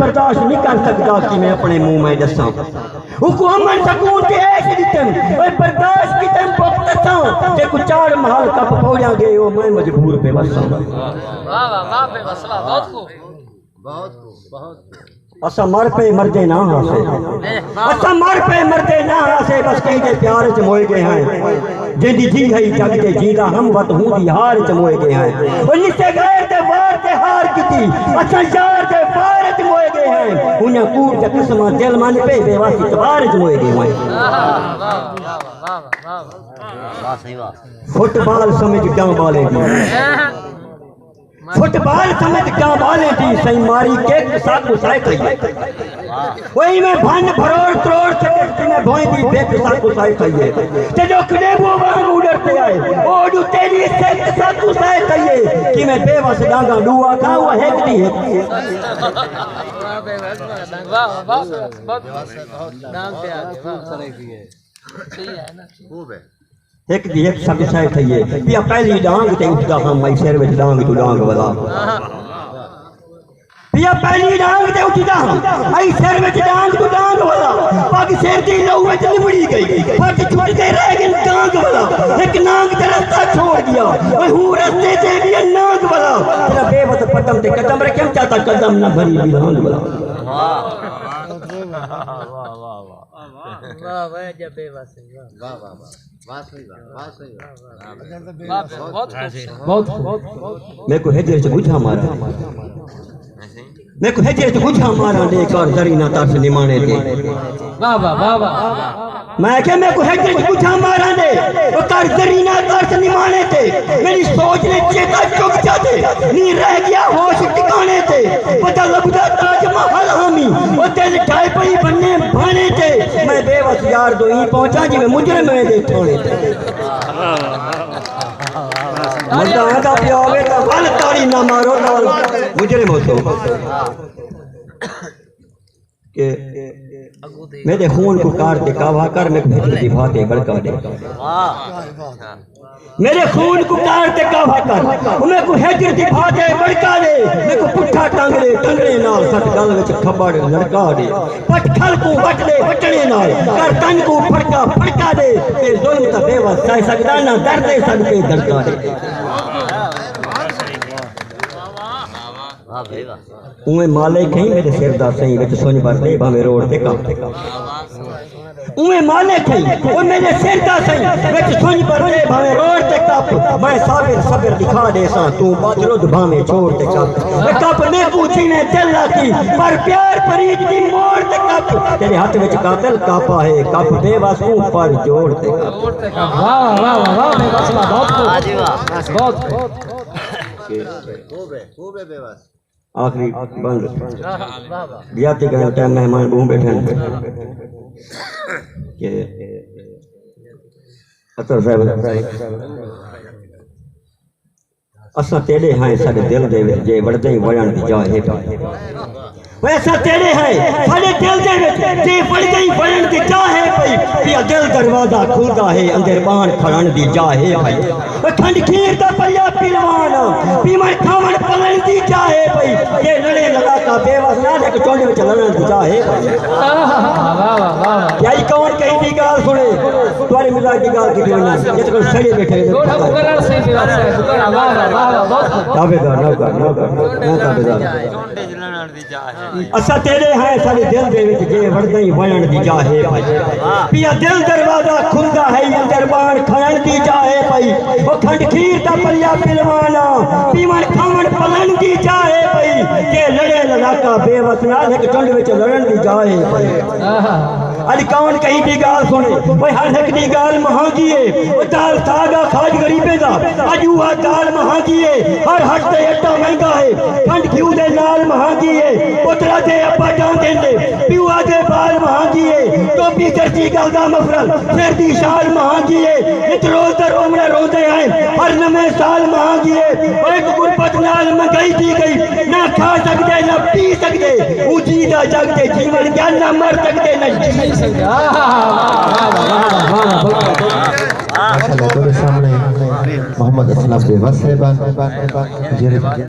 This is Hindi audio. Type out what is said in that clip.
बर्दाश्त नहीं कर सकता कि मैं अपने मुंह में दसा हुकूमत सकून के ऐसे दितन ओए बर्दाश्त की तम पक्ता ते कुछ चार महल कप पौड़िया गए ओ मैं मजबूर पे बसा वाह वाह वाह पे मसला बहुत खूब असा मर पे मरदे ना हासे असा मर पे मरदे ना हासे बस कहीं दे प्यार च मोए गए हैं जिंदी जी है जग ते जीदा हम वत हूं दी हार च मोए गए हैं ओ निसे गए ते वार ते हार कीती असा यार ते पार च मोए गए हैं उन्हें कूट ते कसमा दिल मन पे बेवासी तबार च मोए गए हैं वाह सही बात फुटबॉल समझ क्या बाले फुटबॉल समझ क्या बाले थी सही मारी के साकू साई थई वही में भान भरोड़ करोड़ से में भोई दी बेक साकू साई थई ते जो खड़े वो वांग उड़ते आए ओ डू तेरी से साकू साई थई कि मैं बेवस डांगा डुआ का वो हेक दी वाह वाह बहुत नाम पे आ खूब तरह की है सही है ना खूब है एक दी एक सब साई थई पिया पहली डांग ते उठदा हम मई सिर में डांग तू डांग वाला पिया पहली डांग ते उठदा हम मई सिर में डांग तू डांग वाला बाकी सिर दी लहू में लिबड़ी गई फट छूट के रह गई डांग वाला एक नांग ते रास्ता छोड़ दिया ओए हूं रास्ते ते भी नांग वाला तेरा बेवत पटम ते कदम रे केम चाहता कदम ना भरी भी डांग वाला वाह वाह जब बेबस वाह वाह वाह सही बहुत मैं को हेजर से बुझा मारा मैं को हेजर से बुझा मारा ले कर दरी ना तरस निमाने दे वाह वाह वाह वाह मैं क्या मैं को हेजर से बुझा मारा दे वो कर दरी ना तरस निमाने थे मेरी सोच ने चेता चुक जाते नी रह गया होश ठिकाने थे पता लगता ताजमहल हामी वो दिल ढाई पई बनने भाने थे मैं बेवस यार दो ही पहुंचा जी मैं मुजरिम में दे थाने थे मजा आदा पियावे तो वाल ताड़ी ना मारो नाल मुजरिम हो तो के मेरे खून को काट दे कावा कर मैं भेज दिखा दे गड़का दे मेरे खून को काट दे कावा कर मैं को हेजर दिखा दे गड़का दे मैं को पुट्ठा टंगरे नाल सट गल विच खबड़ लड़का दे पटखल को वट दे वटने नाल कर तन को फड़का दे ते जोई ता बेवस सह सकदा ना दर्द दे सकते दड़का दे वाह भाई वाह उमे माले कहीं मेरे सिर दा सही विच सुन भरदे भावे रोड ते काम उमे माले कहीं ओ मेरे सिर दा सही विच सुन भरदे भावे रोड ते कप मैं सबर दिखा दे सा तू बादरुद भावे छोड़ ते कप ने पूछी ने दिल की पर प्यार फरीद दी मोड़ ते कप तेरे हाथ विच कातिल कापा है कप बेवस ऊपर जोड़ ते कप वाह वाह वाह बेवस बहुत खूब है बेवस आखिरी बंद बियाती का टाइम मेहमान बहू बैठे के अतर साहब असा तेरे हैं साडे दिल दे विच जे वड़दे वळण दी जाए है वैसा तेरे हैं साडे दिल दे विच जे वड़दे वळण दी जाए पई पिया दिल दरवाजा खुलदा है अंदर बाण खड़न दी जाए भाई ठंड खीर दा पल्ला पिलवान पीमण खावण पलन दी जाए पई ये लड़े लगा का बेवस ना एक चोंड विच लड़न दी जाए वाह वाह याई कौन कही दी गाल सुने तुम्हारी मिजाज की गाल की वना ये तो सड़े बैठे मुकर्रर से विवाद है मुकर्रर वाह वाह बहुत ताबेदार ना ताबेदार असा तेरे हैं सारे दिल दे विच जे वड़दे वळण दी जाए भाई पिया दिल दरवाजा खुलदा है अंदर बाण खड़न दी जाए भाई ओ खंड खीर दा पल्ला पिलवाना पीवण खावण पलन दी जाए भाई के लड़े लड़ाका बेवस नाल एक चंड विच लड़न दी जाए भाई अज कौन कहीं दी गाल सुने ओए हर एक दी गाल महंगी है ओ दाल सागा खाज गरीबे दा अज हुआ दाल महंगी है हर हट ते अट्टा महंगा है खंड घिऊ दे नाल महंगी है पुत्रा दे अब्बा जान देंदे पिवा दे बाल महंगी है टोपी करती गल दा मफरल सिर दी शाल महंगी है इत रोज दा रोमड़ा रोंदे हैं हर नवे साल महंगी है ओ एक गुरबत नाल महंगाई दी गई ना खा सकदे ना पी सकदे ऊंची दा जग ते जीवन क्या ना मर सकदे ना जी सकदे सामने मोहम्मद असलम बेवस साहब